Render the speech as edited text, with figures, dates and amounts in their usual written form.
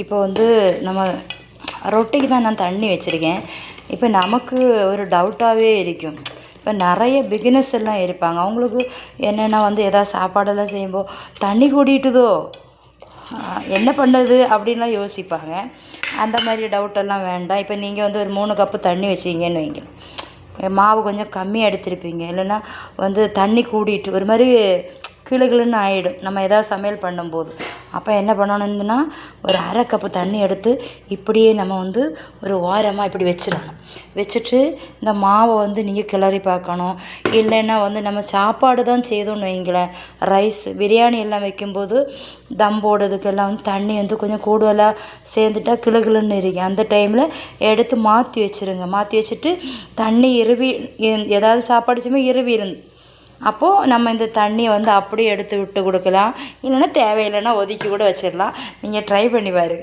இப்போ வந்து நம்ம ரொட்டிக்கு தான் நான் தண்ணி வச்சுருக்கேன். இப்போ நமக்கு ஒரு டவுட்டாகவே இருக்கும். இப்போ நிறைய பிகினர்ஸ் எல்லாம் இருப்பாங்க. அவங்களுக்கு என்னென்னா வந்து எதாவது சாப்பாடெல்லாம் செய்யும்போது தண்ணி கூடிட்டுதோ என்ன பண்ணுறது அப்படின்லாம் யோசிப்பாங்க. அந்த மாதிரி டவுட்டெல்லாம் வேண்டாம். இப்போ நீங்கள் வந்து ஒரு 3 கப்பு தண்ணி வச்சிங்கன்னு வைங்க, மாவு கொஞ்சம் கம்மியாக எடுத்திருப்பீங்க. இல்லைன்னா வந்து தண்ணி கூடிட்டு ஒரு மாதிரி கிளுகிளுன்னு ஆகிடும் நம்ம எதாவது சமையல் பண்ணும்போது. அப்போ என்ன பண்ணணும்னா ஒரு 1/2 கப்பு தண்ணி எடுத்து இப்படியே நம்ம வந்து ஒரு ஓரமாக இப்படி வச்சிடணும். வச்சுட்டு இந்த மாவை வந்து நீங்கள் கிளறி பார்க்கணும். இல்லைன்னா வந்து நம்ம சாப்பாடு தான் செய்தோன்னு வைங்களேன், ரைஸ் பிரியாணி எல்லாம் வைக்கும்போது தம் போடுறதுக்கெல்லாம் வந்து தண்ணி வந்து கொஞ்சம் கூடுதலாக சேர்ந்துட்டா கிளுகிளுன்னு இருக்கும். அந்த டைமில் எடுத்து மாற்றி வச்சுருங்க. மாற்றி வச்சுட்டு தண்ணி ஏதாவது சாப்பாடு செய்யும்போது இருவி அப்போது நம்ம இந்த தண்ணியை வந்து அப்படியே எடுத்து விட்டு கொடுக்கலாம். இல்லைன்னா தேவையில்லைன்னா ஒதுக்கி கூட வச்சிடலாம். நீங்கள் ட்ரை பண்ணி பாருங்க.